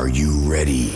Are you ready?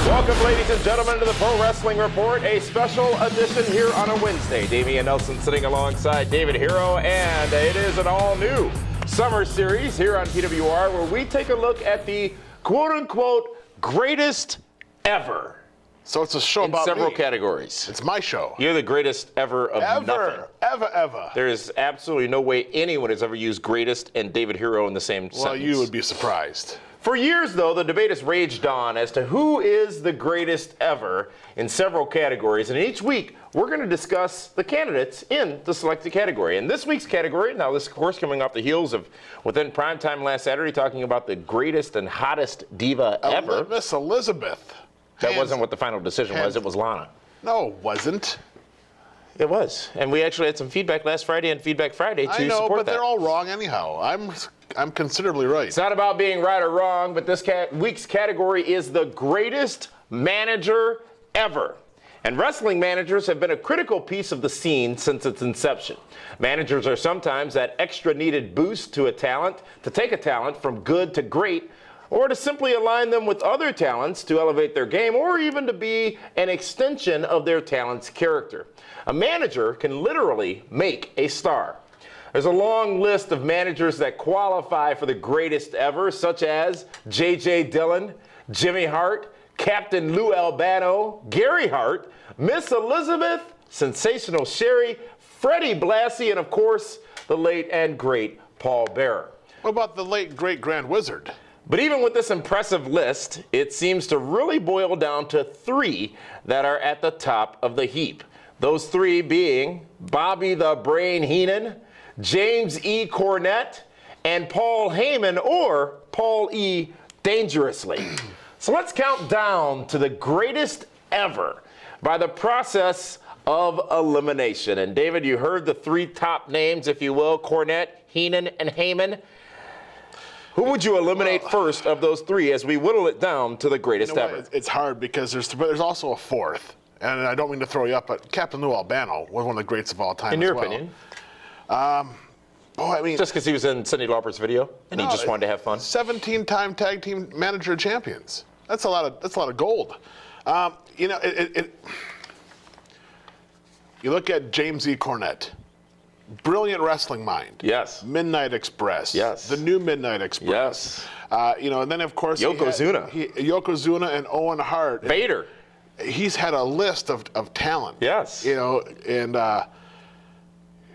Welcome, ladies and gentlemen, to the Pro Wrestling Report, a special edition here on a Wednesday. Damian Nelson sitting alongside David Hero, and it is an all-new summer series here on PWR where we take a look at the quote-unquote greatest ever. So it's a show in about several me. Categories. It's my show. You're the greatest ever of nothing. Ever. There is absolutely no way anyone has ever used greatest and David Hero in the same sentence. Well, you would be surprised. For years, though, the debate has raged on as to who is the greatest ever in several categories. And each week, we're going to discuss the candidates in the selected category. And this week's category, now this, of course, coming off the heels of Within Primetime last Saturday, talking about the greatest and hottest diva ever. Miss Elizabeth. That wasn't what the final decision was. It was Lana. No, it wasn't. It was. And we actually had some feedback last Friday and Feedback Friday to support that. I know, but they're all wrong anyhow. I'm considerably right. It's not about being right or wrong, but this week's category is the greatest manager ever. And wrestling managers have been a critical piece of the scene since its inception. Managers are sometimes that extra needed boost to a talent, to take a talent from good to great, or to simply align them with other talents to elevate their game, or even to be an extension of their talent's character. A manager can literally make a star. There's a long list of managers that qualify for the greatest ever, such as J.J. Dillon, Jimmy Hart, Captain Lou Albano, Gary Hart, Miss Elizabeth, Sensational Sherry, Freddie Blassie, and of course, the late and great Paul Bearer. What about the late great Grand Wizard? But even with this impressive list, it seems to really boil down to three that are at the top of the heap. Those three being Bobby the Brain Heenan, James E. Cornette, and Paul Heyman, or Paul E. Dangerously. So let's count down to the greatest ever by the process of elimination. And David, you heard the three top names, if you will, Cornette, Heenan, and Heyman. Who would you eliminate first of those three as we whittle it down to the greatest ever? It's hard because there's also a fourth. And I don't mean to throw you up, but Captain Lou Albano was one of the greats of all time. In your opinion? Just because he was in Cyndi Lauper's video and he just wanted to have fun? 17-time tag team manager of champions. That's a lot of gold. You look at James E. Cornette. Brilliant wrestling mind. Yes. Midnight Express. Yes. The new Midnight Express. Yes. And then of course Yokozuna and Owen Hart. Vader. He's had a list of talent. Yes. And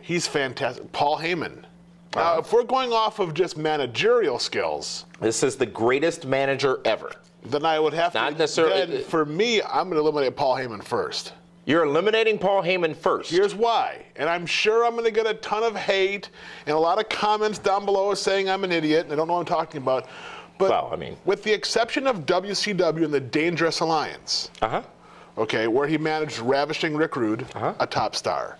he's fantastic. Paul Heyman. Now, if we're going off of just managerial skills, this is the greatest manager ever. Then I would have Not necessarily. Then for me, I'm going to eliminate Paul Heyman first. You're eliminating Paul Heyman first. Here's why. And I'm sure I'm going to get a ton of hate and a lot of comments down below saying I'm an idiot and I don't know what I'm talking about. But with the exception of WCW and the Dangerous Alliance, okay, where he managed Ravishing Rick Rude, a top star,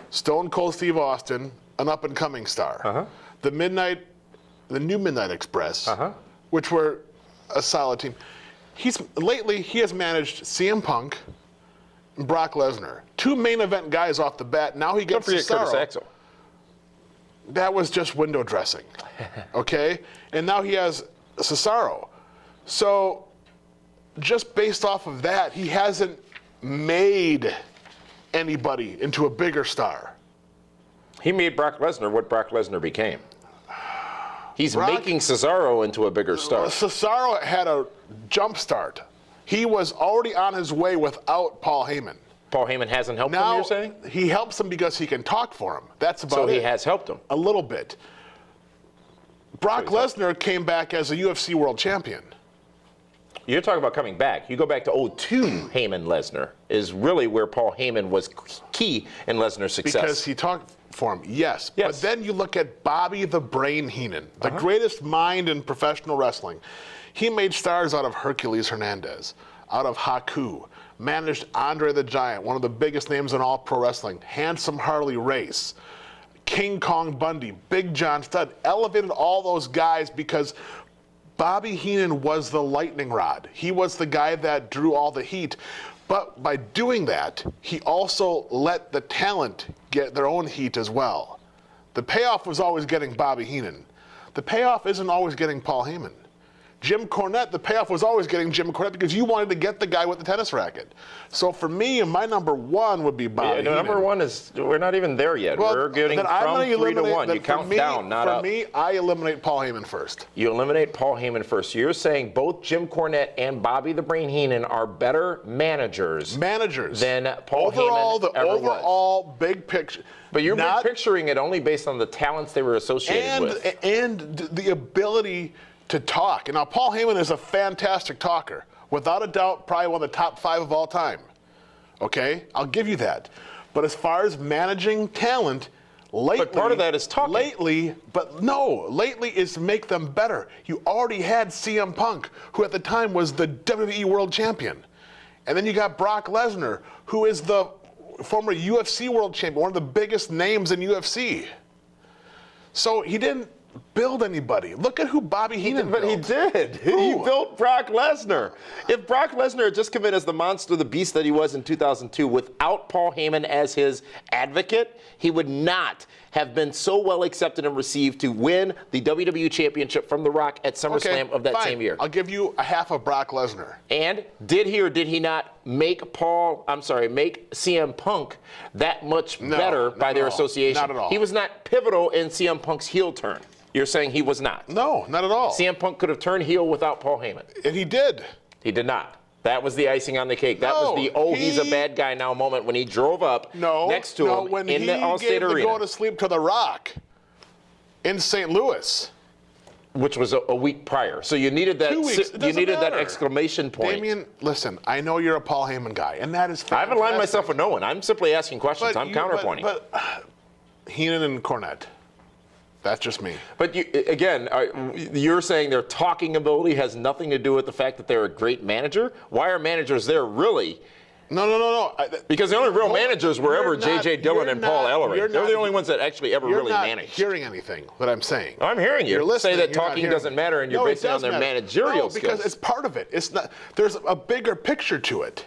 Stone Cold Steve Austin, an up-and-coming star, the new Midnight Express, which were a solid team. Lately, he has managed CM Punk, Brock Lesnar, two main event guys off the bat. Now he gets Cesaro. Curtis Axel. That was just window dressing, okay? And now he has Cesaro. So just based off of that, he hasn't made anybody into a bigger star. He made Brock Lesnar what Brock Lesnar became. He's making Cesaro into a bigger star. Cesaro had a jump start. He was already on his way without Paul Heyman. Paul Heyman hasn't helped him, you're saying? He helps him because he can talk for him. That's about it. So he has helped him. A little bit. Brock Lesnar came back as a UFC world champion. You're talking about coming back. You go back to 2002 Heyman Lesnar is really where Paul Heyman was key in Lesnar's success. Because he talked for him, yes. But then you look at Bobby the Brain Heenan, the greatest mind in professional wrestling. He made stars out of Hercules Hernandez, out of Haku, managed Andre the Giant, one of the biggest names in all pro wrestling, Handsome Harley Race, King Kong Bundy, Big John Studd, elevated all those guys because Bobby Heenan was the lightning rod. He was the guy that drew all the heat. But by doing that, he also let the talent get their own heat as well. The payoff was always getting Bobby Heenan. The payoff isn't always getting Paul Heyman. Jim Cornette, the payoff was always getting Jim Cornette because you wanted to get the guy with the tennis racket. So for me, my number one would be Bobby Heenan. Number one is, we're not even there yet. Well, we're getting from 3 to 1. You count down, not up. For me, I eliminate Paul Heyman first. You eliminate Paul Heyman first. So you're saying both Jim Cornette and Bobby the Brain Heenan are better managers than Paul Heyman the ever overall was. Big picture. But you're big picturing it only based on the talents they were associated with. And the ability to talk. And now, Paul Heyman is a fantastic talker. Without a doubt, probably one of the top 5 of all time. Okay? I'll give you that. But as far as managing talent, lately... But part of that is talking. Lately is to make them better. You already had CM Punk, who at the time was the WWE World Champion. And then you got Brock Lesnar, who is the former UFC World Champion, one of the biggest names in UFC. So he didn't build anybody. Look at who Bobby Heenan built. But he did. He built Brock Lesnar. If Brock Lesnar had just come in as the monster, the beast that he was in 2002, without Paul Heyman as his advocate, he would not have been so well accepted and received to win the WWE Championship from The Rock at SummerSlam of that same year. I'll give you a half of Brock Lesnar. And did he or did he not make CM Punk that much better by their association? Not at all. He was not pivotal in CM Punk's heel turn. You're saying he was not? No, not at all. CM Punk could have turned heel without Paul Heyman. And he did. He did not. That was the icing on the cake. That was the he's a bad guy now moment when he drove up next to him in the Allstate Arena. When he gave the go to sleep to The Rock in St. Louis. Which was a week prior. So you needed that. 2 weeks. You needed that exclamation point. Damien, listen, I know you're a Paul Heyman guy, and that is fantastic. I haven't aligned myself with no one. I'm simply asking questions. I'm counterpointing. But Heenan and Cornette. That's just me. But you're saying their talking ability has nothing to do with the fact that they're a great manager? Why are managers there really? No. Because the only real managers were ever J.J. Dillon and Paul Ellering. They're the only ones that actually ever really managed. You're not hearing anything that I'm saying. I'm hearing you. You're say that talking doesn't matter and you're basing it on their managerial skills. Because it's part of it. It's not. There's a bigger picture to it.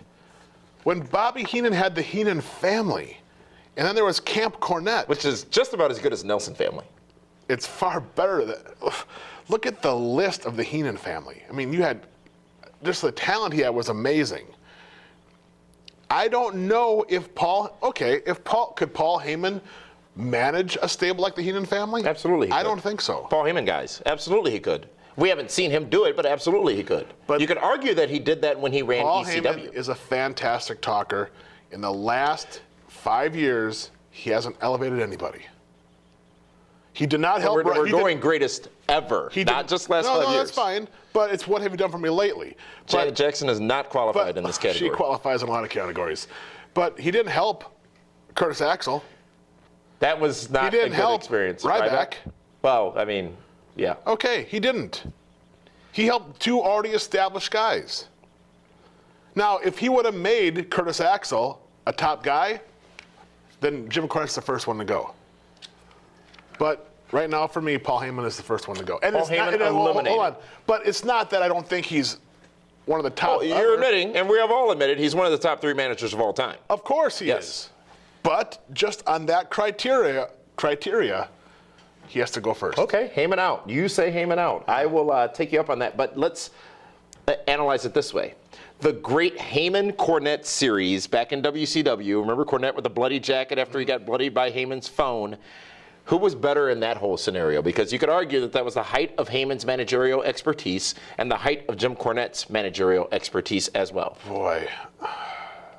When Bobby Heenan had the Heenan family, and then there was Camp Cornette. Which is just about as good as Nelson family. It's far better. Look at the list of the Heenan family. I mean, you had just the talent he had was amazing. I don't know if Paul Heyman manage a stable like the Heenan family? Absolutely. I don't think so. Paul Heyman guys, absolutely he could. We haven't seen him do it, but absolutely he could. But you could argue that he did that when he ran Paul ECW. Heyman is a fantastic talker. In the last 5 years, he hasn't elevated anybody. He did not help. We're going greatest ever, not just last 5 years. No, that's fine. But it's what have you done for me lately? Janet Jackson is not qualified in this category. She qualifies in a lot of categories. But he didn't help Curtis Axel. That was not a good experience. Ryback. Well, I mean, yeah. Okay, he didn't. He helped 2 already established guys. Now, if he would have made Curtis Axel a top guy, then Jim Cornette's the first one to go. But right now, for me, Paul Heyman is the first one to go. And Paul Heyman eliminated. Hold on. But it's not that I don't think he's one of the top. You're admitting, and we have all admitted, he's one of the top 3 managers of all time. Of course he is. But just on that criteria, he has to go first. Okay, Heyman out. You say Heyman out. I will take you up on that. But let's analyze it this way. The great Heyman-Cornette series back in WCW. Remember Cornette with the bloody jacket after he got bloodied by Heyman's phone? Who was better in that whole scenario? Because you could argue that that was the height of Heyman's managerial expertise and the height of Jim Cornette's managerial expertise as well. Boy.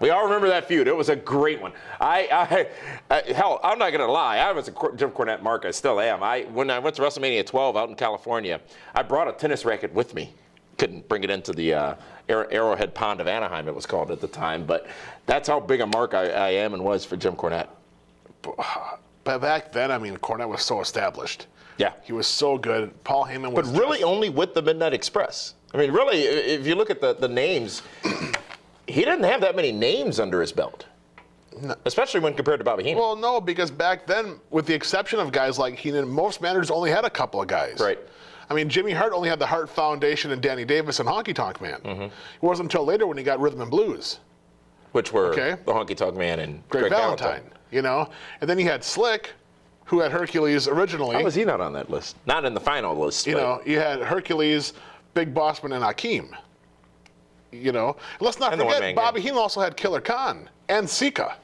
We all remember that feud. It was a great one. Hell, I'm not going to lie. I was a Jim Cornette mark. I still am. When I went to WrestleMania 12 out in California, I brought a tennis racket with me. Couldn't bring it into the Arrowhead Pond of Anaheim, it was called at the time. But that's how big a mark I am and was for Jim Cornette. But back then, I mean, Cornette was so established. Yeah. He was so good. Paul Heyman was. But really only with the Midnight Express. I mean, really, if you look at the names, he didn't have that many names under his belt. No. Especially when compared to Bobby Heenan. Well, no, because back then, with the exception of guys like Heenan, most managers only had a couple of guys. Right. I mean, Jimmy Hart only had the Hart Foundation and Danny Davis and Honky Tonk Man. It wasn't until later when he got Rhythm and Blues. Which were the Honky Tonk Man and Greg Valentine. You know? And then you had Slick, who had Hercules originally. How was he not on that list? Not in the final list. You know, you had Hercules, Big Bossman, and Hakeem. You know? And let's not forget, Bobby Heenan also had Killer Khan and Sika.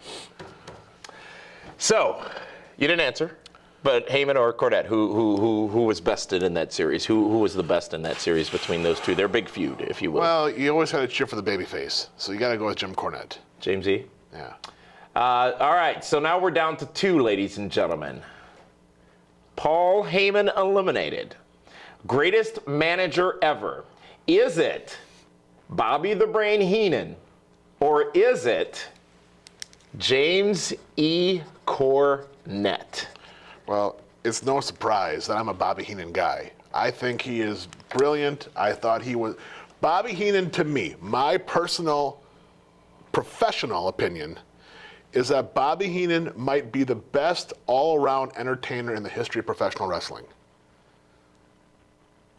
So, you didn't answer, but Heyman or Cornette, who was bested in that series? Who was the best in that series between those two? Their big feud, if you will. Well, you always had to cheer for the babyface, so you got to go with Jim Cornette. James E? Yeah. All right, so now we're down to 2, ladies and gentlemen. Paul Heyman eliminated. Greatest manager ever. Is it Bobby the Brain Heenan, or is it James E. Cornette? Well, it's no surprise that I'm a Bobby Heenan guy. I think he is brilliant. I thought he was... Bobby Heenan, to me, my personal, professional opinion, is that Bobby Heenan might be the best all-around entertainer in the history of professional wrestling.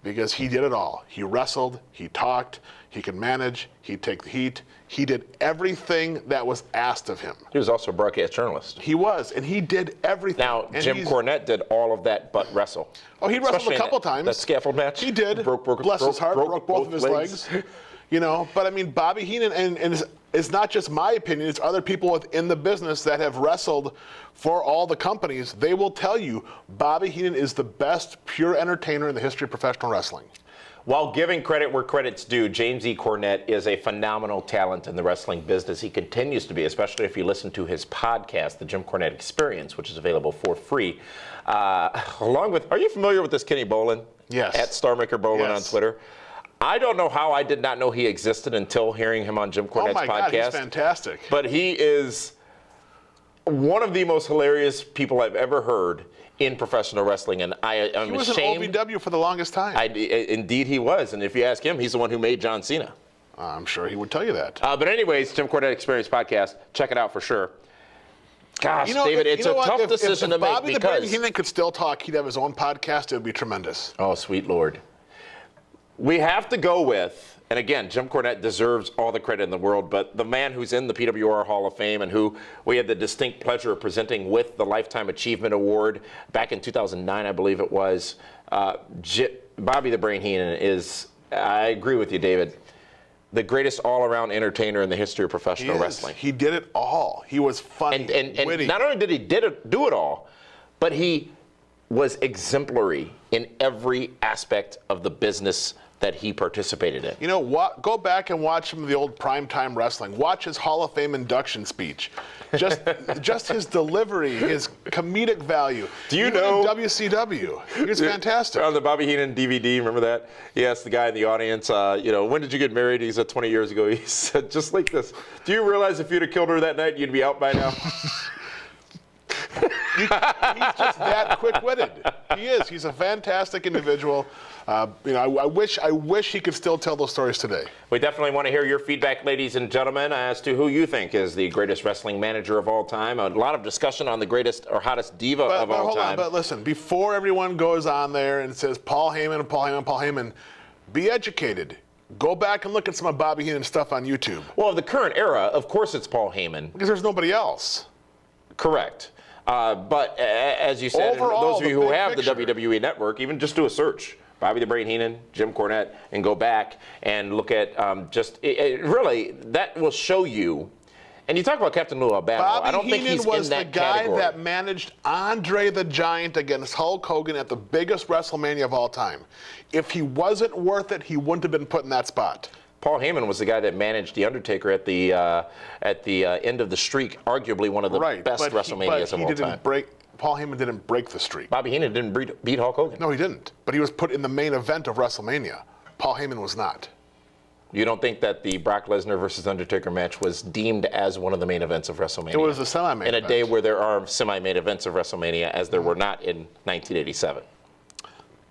Because he did it all. He wrestled, he talked, he could manage, he'd take the heat. He did everything that was asked of him. He was also a broadcast journalist. He was, and he did everything. Now, Jim Cornette did all of that but wrestle. Oh, he wrestled a couple times. That scaffold match? He did. Bless his heart, broke both of his legs. You know, but I mean, Bobby Heenan, and it's not just my opinion, it's other people within the business that have wrestled for all the companies. They will tell you Bobby Heenan is the best pure entertainer in the history of professional wrestling. While giving credit where credit's due, James E. Cornette is a phenomenal talent in the wrestling business. He continues to be, especially if you listen to his podcast, The Jim Cornette Experience, which is available for free. Along with, are you familiar with this Kenny Bolin? Yes. At Starmaker Bolin on Twitter. I don't know how I did not know he existed until hearing him on Jim Cornette's podcast. Oh my God, he's fantastic. But he is one of the most hilarious people I've ever heard in professional wrestling, and I'm he was ashamed. an OVW for the longest time. Indeed he was, and if you ask him, he's the one who made John Cena. I'm sure he would tell you that. But anyways, Jim Cornette Experience podcast, check it out for sure. Gosh, you know, David, it's a tough decision to make Bobby because the Brain Heenan could still talk, he'd have his own podcast, it would be tremendous. Oh, sweet Lord. We have to go with, and again, Jim Cornette deserves all the credit in the world, but the man who's in the PWR Hall of Fame and who we had the distinct pleasure of presenting with the Lifetime Achievement Award back in 2009, I believe it was, Bobby the Brain Heenan is, I agree with you, David, the greatest all-around entertainer in the history of professional wrestling. He did it all. He was funny, and witty. Not only did he do it all, but he was exemplary in every aspect of the business that he participated in. You know what? Go back and watch some of the old primetime wrestling. Watch his Hall of Fame induction speech. Just his delivery, his comedic value. Do you Even know in WCW? He was fantastic. On the Bobby Heenan DVD, remember that? He asked the guy in the audience, when did you get married? He said 20 years ago. He said, just like this. Do you realize if you'd have killed her that night, you'd be out by now? He's just that quick-witted. He is. He's a fantastic individual. I wish he could still tell those stories today. We definitely want to hear your feedback, ladies and gentlemen, as to who you think is the greatest wrestling manager of all time. A lot of discussion on the greatest or hottest diva of all time. But listen, before everyone goes on there and says Paul Heyman, Paul Heyman, Paul Heyman, be educated. Go back and look at some of Bobby Heenan's stuff on YouTube. Well, of the current era, of course it's Paul Heyman. Because there's nobody else. Correct. But as you said, overall, those of you who have the WWE Network, even just do a search. Bobby the Brain Heenan, Jim Cornette, and go back and look at really, that will show you. And you talk about Captain Lou Albano. Bobby I don't think he's was in that the guy category. that managed Andre the Giant against Hulk Hogan at the biggest WrestleMania of all time. If he wasn't worth it, he wouldn't have been put in that spot. Paul Heyman was the guy that managed The Undertaker at the end of the streak, arguably one of the best WrestleManias of all time. Paul Heyman didn't break the streak. Bobby Heenan didn't beat Hulk Hogan. No, he didn't. But he was put in the main event of WrestleMania. Paul Heyman was not. You don't think that the Brock Lesnar versus Undertaker match was deemed as one of the main events of WrestleMania? It was a semi-main event. In a day where there are semi-main events of WrestleMania, as there were not in 1987.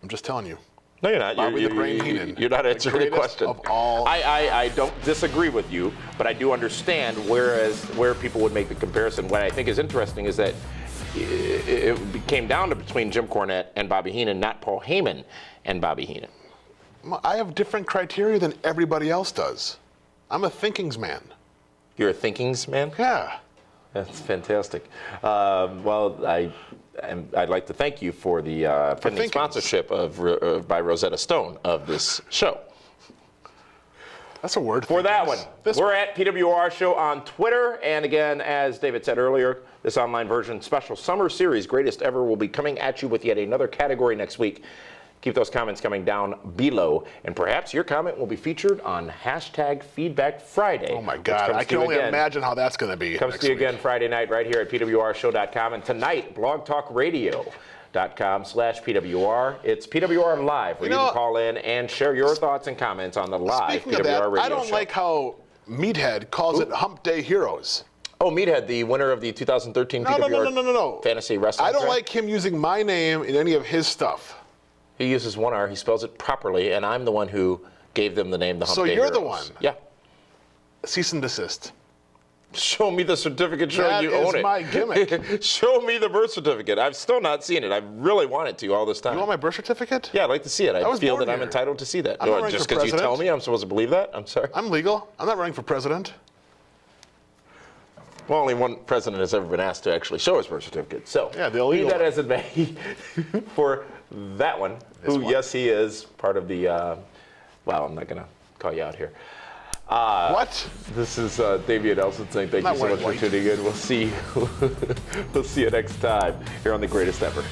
I'm just telling you. No, you're not. Bobby the Brain Heenan. You're not answering the question. Of all. I don't disagree with you, but I do understand where people would make the comparison. What I think is interesting is that it came down to between Jim Cornette and Bobby Heenan, not Paul Heyman and Bobby Heenan. I have different criteria than everybody else does. I'm a thinkings man. You're a thinkings man? Yeah. That's fantastic. I'd like to thank you for the pending sponsorship by Rosetta Stone of this show. That's a word. For that one, we're at PWR Show on Twitter. And again, as David said earlier, this online version special summer series, Greatest Ever, will be coming at you with yet another category next week. Keep those comments coming down below, and perhaps your comment will be featured on #FeedbackFriday. Oh my God, I can only imagine how that's going to be. Comes to you again Friday night right here at PWRshow.com, and tonight, blogtalkradio.com/PWR. It's PWR Live, where you can call in and share your thoughts and comments on the live PWR radio show. I don't like how Meathead calls it Hump Day Heroes. Oh, Meathead, the winner of the 2013 PWR No. Fantasy Wrestling. I don't like him using my name in any of his stuff. He uses one R, he spells it properly, and I'm the one who gave them the name the Hump Day So you're Heroes. the one? Yeah. Cease and desist. Show me the certificate showing you own it. That is my gimmick. Show me the birth certificate. I've still not seen it. I've really wanted to all this time. You want my birth certificate? Yeah, I'd like to see it. I feel that I'm entitled to see that. I'm not running just for because you tell president. me I'm supposed to believe that? I'm sorry. I'm legal. I'm not running for president. Well, only one president has ever been asked to actually show his birth certificate. So, yeah, the illegal be that one. as it may, for that one, yes, he is part of the, well, I'm not going to call you out here. What? This is David Elson saying thank you so much for tuning in. We'll see you next time here on The Greatest Ever.